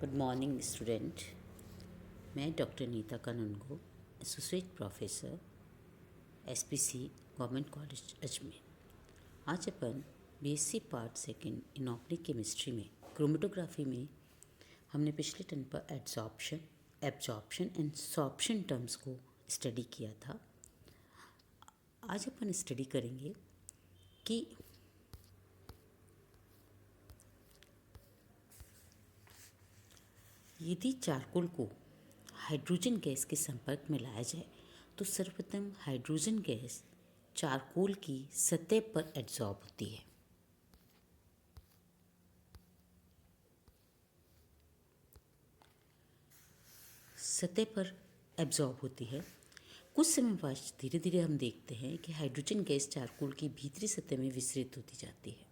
Good morning student. मैं doctor Neeta Kanungo, associate professor SPC government college Ajmer. आज अपन BSc part second inorganic chemistry में chromatography में हमने पिछले टर्म पर एब्जॉर्प्शन एंड सॉर्प्शन टर्म्स को स्टडी किया था। आज अपन स्टडी करेंगे कि यदि चारकोल को हाइड्रोजन गैस के संपर्क में लाया जाए तो सर्वप्रथम हाइड्रोजन गैस चारकोल की सतह पर एब्जॉर्ब होती है। सतह पर एब्जॉर्ब होती है। कुछ समय बाद धीरे धीरे हम देखते हैं कि हाइड्रोजन गैस चारकोल की भीतरी सतह में विसरित होती जाती है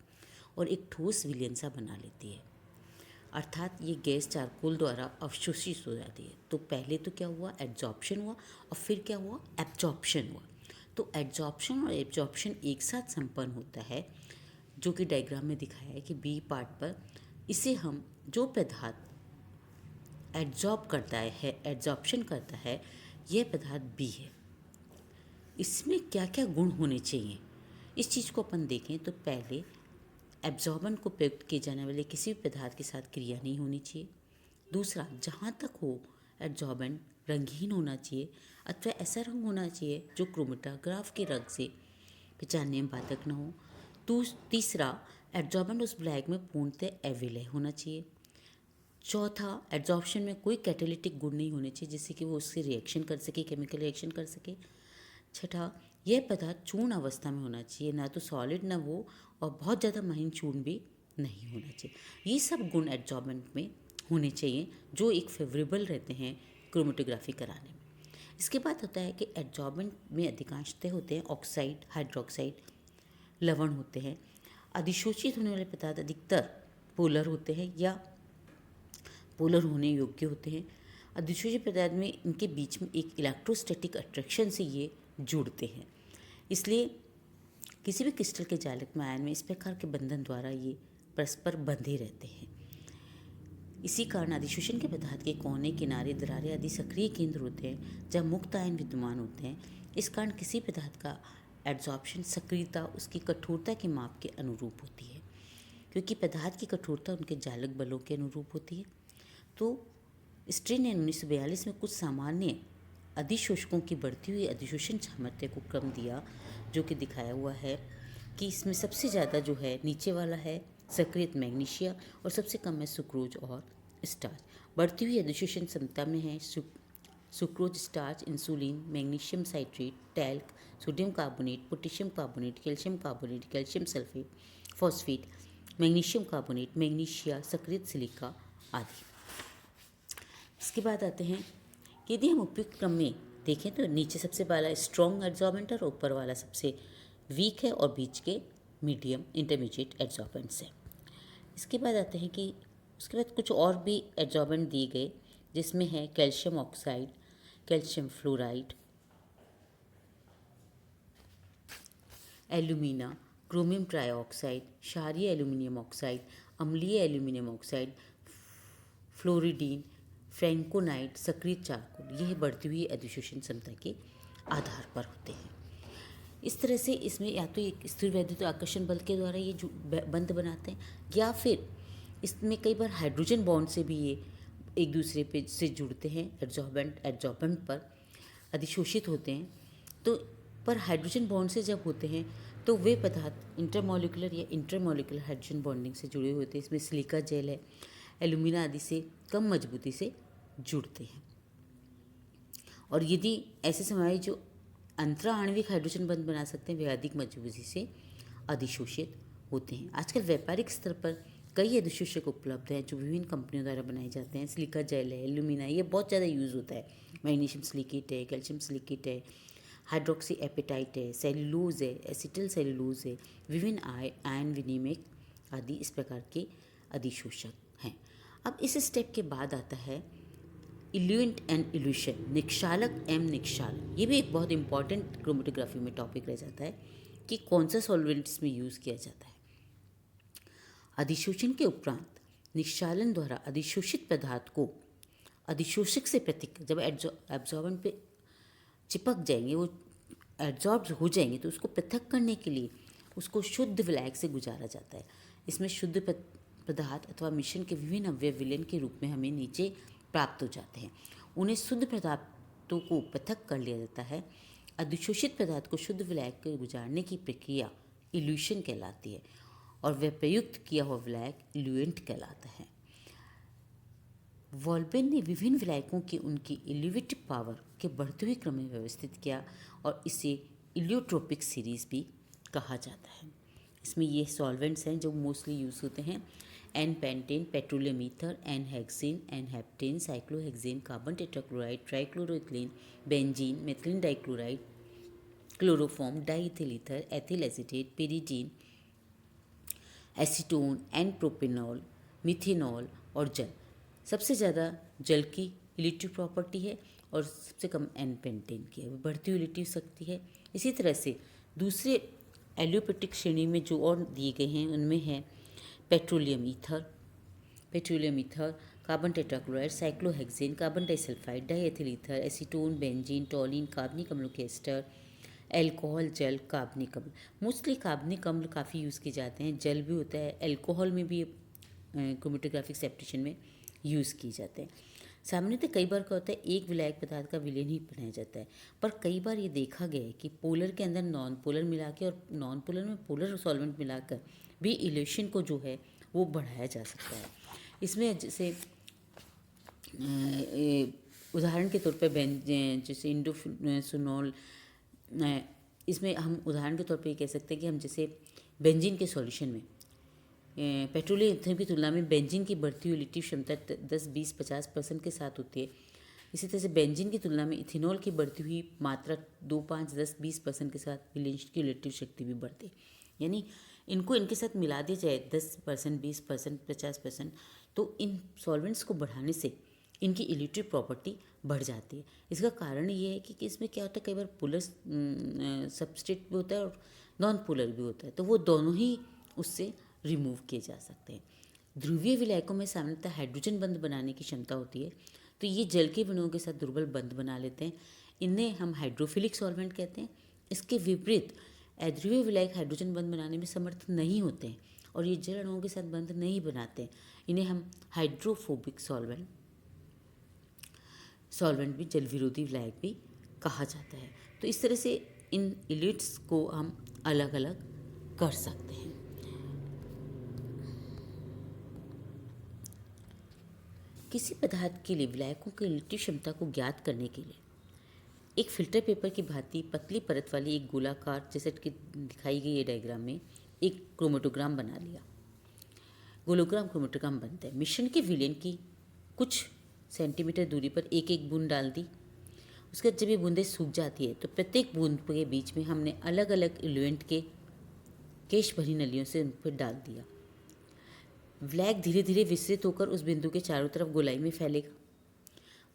और एक ठोस विलयन सा बना लेती है, अर्थात ये गैस चारकोल द्वारा अवशोषित हो जाती है। तो पहले तो क्या हुआ, एड्जॉर्प्शन हुआ, और फिर क्या हुआ, एब्जॉर्प्शन हुआ। तो एड्जॉर्प्शन और एब्जॉर्प्शन एक साथ संपन्न होता है, जो कि डायग्राम में दिखाया है कि बी पार्ट पर। इसे हम जो पदार्थ एड्जॉर्ब करता है, एड्जॉर्प्शन करता है, यह पदार्थ बी है। इसमें क्या क्या गुण होने चाहिए, इस चीज़ को अपन देखें तो पहले एब्जॉर्बेंट को प्रयुक्त किए जाने वाले किसी भी पदार्थ के साथ क्रिया नहीं होनी चाहिए। दूसरा, जहाँ तक हो एब्जॉर्बेंट रंगहीन होना चाहिए अथवा ऐसा रंग होना चाहिए जो क्रोमेटोग्राफ के रंग से पहचानने में बाधक न हो। तीसरा, एब्जॉर्बेंट उस ब्लैक में पूर्णतः अविलय होना चाहिए। चौथा, एब्जॉर्प्शन में कोई कैटालिटिक गुण नहीं होने चाहिए जिससे कि वो उससे रिएक्शन कर सके, केमिकल रिएक्शन कर सके। छठा, यह पदार्थ चूर्ण अवस्था में होना चाहिए, ना तो सॉलिड ना वो, और बहुत ज़्यादा महीन चूर्ण भी नहीं होना चाहिए। ये सब गुण एब्जॉर्बेंट में होने चाहिए जो एक फेवरेबल रहते हैं क्रोमेटोग्राफी कराने में। इसके बाद होता है कि एब्जॉर्बेंट में अधिकांशतः होते हैं ऑक्साइड, हाइड्रोक्साइड, लवण होते हैं। अधिशोषित होने वाले पदार्थ अधिकतर पोलर होते हैं या पोलर होने योग्य होते हैं। अधिशोषित पदार्थ में इनके बीच में एक इलेक्ट्रोस्टैटिक अट्रैक्शन से ये जुड़ते हैं, इसलिए किसी भी क्रिस्टल के जालक में आयन में इस प्रकार के बंधन द्वारा ये परस्पर बंधे रहते हैं। इसी कारण अधिशोषण के पदार्थ के कोने, किनारे, दरारें आदि सक्रिय केंद्र होते हैं जहाँ मुक्त आयन विद्यमान होते हैं। इस कारण किसी पदार्थ का एड्जॉर्प्शन सक्रियता उसकी कठोरता के माप के अनुरूप होती है, क्योंकि पदार्थ की कठोरता उनके जालक बलों के अनुरूप होती है। तो स्ट्रेन ने 1942 में कुछ सामान्य अधिशोषकों की बढ़ती हुई अधिशोषण सामर्थ्य को क्रम दिया, जो कि दिखाया हुआ है कि इसमें सबसे ज़्यादा जो है नीचे वाला है सक्रियत मैग्नीशिया और सबसे कम है सुक्रोज और स्टार्च। बढ़ती हुई अधिशोषण क्षमता में है sucrose, starch, insulin, magnesium citrate, talc, sodium carbonate, potassium carbonate, calcium carbonate, calcium sulphate, phosphate, magnesium carbonate, magnesia, सक्रियत सिलिका आदि। इसके बाद आते हैं, यदि हम उपयुक्त क्रम में देखें तो नीचे सबसे वाला स्ट्रॉन्ग एड्जॉर्बेंट और ऊपर वाला सबसे वीक है और बीच के मीडियम इंटरमीडिएट एड्जॉर्बेंट्स हैं। इसके बाद आते हैं कि उसके बाद कुछ और भी एड्जॉर्बेंट दिए गए, जिसमें है calcium oxide, calcium fluoride, alumina, chromium trioxide, क्षारीय एल्यूमिनियम ऑक्साइड, अम्लीय एल्यूमिनियम ऑक्साइड, फ्लोरिडीन, फ्रैंकोनाइट, सक्रिय चारकोल। यह बढ़ती हुई अधिशोषण क्षमता के आधार पर होते हैं। इस तरह से इसमें या तो एक स्थिर वैद्युत आकर्षण बल के द्वारा ये बंध बनाते हैं, या फिर इसमें कई बार हाइड्रोजन बॉन्ड से भी ये एक दूसरे पे से जुड़ते हैं। एड्जॉर्बेंट पर अधिशोषित होते हैं, तो पर हाइड्रोजन बॉन्ड से जब होते हैं तो वे पदार्थ इंटरमॉलिकुलर या इंटरमॉलिकुलर हाइड्रोजन बॉन्डिंग से जुड़े होते हैं। इसमें सिलिका जेल है, एल्यूमिना आदि से कम मजबूती से जुड़ते हैं। और यदि ऐसे समाई जो अंतरा आणविक हाइड्रोजन बंध बना सकते हैं, वे अधिक मजबूती से अधिशोषित होते हैं। आजकल व्यापारिक स्तर पर कई अधिशोषक उपलब्ध हैं जो विभिन्न कंपनियों द्वारा बनाए जाते हैं। सिलिका जेल है, एल्यूमिना, ये बहुत ज़्यादा यूज़ होता है। मैग्नीशियम सिलिकेट है, कैल्शियम सिलिकेट है, हाइड्रोक्सी एपेटाइट है, सेल्यूलोज है, एसिटिल सेल्यूलोज है, विभिन्न आयन विनिमयक आदि इस प्रकार के अधिशोषक हैं। अब इस स्टेप के बाद आता है इल्यूएंट एंड इल्यूशन, निक्षालक एवं निक्षालन। ये भी एक बहुत इंपॉर्टेंट क्रोमेटोग्राफी में टॉपिक रह जाता है कि कौन सा सॉल्वेंट इसमें यूज़ किया जाता है। अधिशोषण के उपरांत निक्षालन द्वारा अधिशोषित पदार्थ को अधिशोषक से पृथक, जब एब्जॉर्बेंट पे चिपक जाएंगे, वो एब्जॉर्ब हो जाएंगे, तो उसको पृथक करने के लिए उसको शुद्ध विलायक से गुजारा जाता है। इसमें शुद्ध पदार्थ अथवा मिश्रण के विभिन्न अवयव विलयन के रूप में हमें नीचे प्राप्त हो जाते हैं। उन्हें शुद्ध पदार्थों को पृथक कर लिया जाता है। अधिशोषित पदार्थ को शुद्ध विलायक को गुजारने की प्रक्रिया इल्यूशन कहलाती है और वह प्रयुक्त किया हुआ विलायक इल्यूएंट कहलाता है। वॉल्बेन ने विभिन्न विलायकों की उनकी इल्यूवेटिव पावर के बढ़ते हुए क्रम में व्यवस्थित किया और इसे इलियोट्रोपिक सीरीज भी कहा जाता है। इसमें ये सॉल्वेंट्स हैं जो मोस्टली यूज़ होते हैं: n pentane, petroleum ether, n hexane, n heptane, cyclohexane, carbon tetrachloride, trichloroethylene, benzene, methylene dichloride, chloroform, diethyl ether, ethyl acetate, pyridine, acetone, n propanol, methanol और जल। सबसे ज़्यादा जल की इलेक्ट्रिक प्रॉपर्टी है और सबसे कम एन पेंटेन की है, बढ़ती हुई इलेक्ट्रिक शक्ति है। इसी तरह से दूसरे एलियोपेटिक श्रेणी में जो और दिए गए हैं उनमें है petroleum ether, carbon tetrachloride, cyclohexane, carbon disulphide, diethyl ether, acetone, benzene, टॉलिन, कार्बनिक अम्ल के एस्टर, एल्कोहल, जल, कार्बनिक अम्ल। मोस्टली कार्बनिक अम्ल काफ़ी यूज़ किए जाते हैं, जल भी होता है, एल्कोहल में भी क्रोमेटोग्राफिक सेपरेशन में यूज़ किए जाते हैं। सामान्यतः कई बार क्या होता है, एक विलायक पदार्थ का विलयन ही बनाया जाता है, पर कई बार ये देखा गया है कि पोलर के अंदर नॉन पोलर मिला के और नॉन पोलर में पोलर सॉल्वेंट मिलाकर भी इल्यूशन को जो है वो बढ़ाया जा सकता है। इसमें जैसे उदाहरण के तौर पर जैसे इंडोफिनोल, इसमें हम उदाहरण के तौर पे ये कह सकते हैं कि हम जैसे बेंजीन के सॉल्यूशन में पेट्रोलियम ईथर की तुलना में बेंजीन की बढ़ती हुई इलेक्ट्रिक क्षमता 10-20-50% के साथ होती है। इसी तरह से बेंजीन की तुलना में इथेनॉल की बढ़ती हुई मात्रा 2-5-10-20% के साथ विलयन की इलेक्ट्रिक शक्ति भी बढ़ती है। यानी इनको इनके साथ मिला दिया जाए 10%, 20%, 50%, तो इन सॉल्वेंट्स को बढ़ाने से इनकी इलेक्ट्रिक प्रॉपर्टी बढ़ जाती है। इसका कारण ये है कि इसमें क्या होता है, कई बार पोलर सबस्ट्रेट भी होता है और नॉन पोलर भी होता है, तो वो दोनों ही उससे रिमूव किए जा सकते हैं। ध्रुवीय विलायकों में सामान्यतः हाइड्रोजन बंध बनाने की क्षमता होती है, तो ये जल के विणुओं के साथ दुर्बल बंध बना लेते हैं। इन्हें हम हाइड्रोफिलिक सॉल्वेंट कहते हैं। इसके विपरीत अध्रुवीय विलायक हाइड्रोजन बंध बनाने में समर्थ नहीं होते हैं और ये जल अणुओं के साथ बंध नहीं बनाते हैं। इन्हें हम हाइड्रोफोबिक सॉल्वेंट भी, जल विरोधी विलायक भी कहा जाता है। तो इस तरह से इन इलिट्स को हम अलग अलग कर सकते हैं। किसी पदार्थ के लिए विलायकों की इलेक्ट्रिक क्षमता को ज्ञात करने के लिए एक फिल्टर पेपर की भांति पतली परत वाली एक गोलाकार, जैसे कि दिखाई गई है डायग्राम में, एक क्रोमेटोग्राम बना लिया। गोलोग्राम क्रोमेटोग्राम बनता है। मिश्रण के विलयन की कुछ सेंटीमीटर दूरी पर एक एक बूंद डाल दी। उसके बाद जब ये बूंदें सूख जाती है तो प्रत्येक बूंद के बीच में हमने अलग अलग इल्यूएंट के केश भरी नलियों से उन पर डाल दिया। विलायक धीरे धीरे विस्तृत होकर उस बिंदु के चारों तरफ गोलाई में फैलेगा।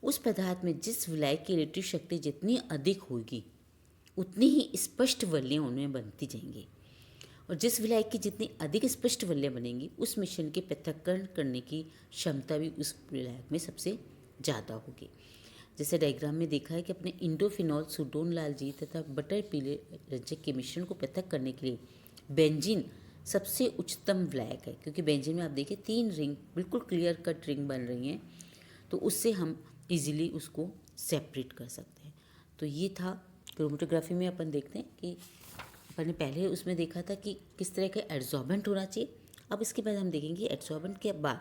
उस पदार्थ में जिस विलायक की इलेक्ट्रिक शक्ति जितनी अधिक होगी उतनी ही स्पष्ट वलयें उनमें बनती जाएंगी, और जिस विलायक की जितनी अधिक स्पष्ट वलयें बनेंगी उस मिश्रण के पृथक्करण करने की क्षमता भी उस विलायक में सबसे ज़्यादा होगी। जैसे डायग्राम में देखा है कि अपने इंडोफिनॉल, सुडोन लाल जी तथा बटर पीले रंजक के मिश्रण को पृथक करने के लिए बेंजीन सबसे उच्चतम विलायक है, क्योंकि बेंजीन में आप देखिए 3 रिंग बिल्कुल क्लियर कट रिंग बन रही हैं, तो उससे हम इजीली उसको सेपरेट कर सकते हैं। तो ये था क्रोमेटोग्राफी में अपन देखते हैं कि अपन ने पहले उसमें देखा था कि किस तरह का एड्सॉर्बेंट होना चाहिए। अब इसके बाद हम देखेंगे एड्सॉर्बेंट के बाद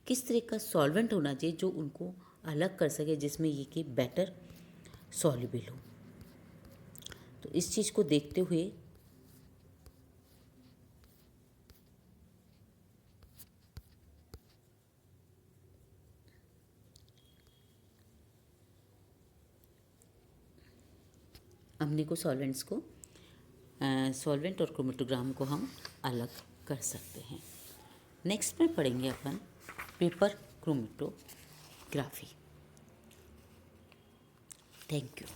किस तरह का सॉल्वेंट होना चाहिए जो उनको अलग कर सके, जिसमें ये कि बेटर सॉल्युबल हो। तो इस चीज़ को देखते हुए हमने को सॉल्वेंट और क्रोमेटोग्राम को हम अलग कर सकते हैं। नेक्स्ट में पढ़ेंगे अपन पेपर क्रोमेटोग्राफी। Thank you.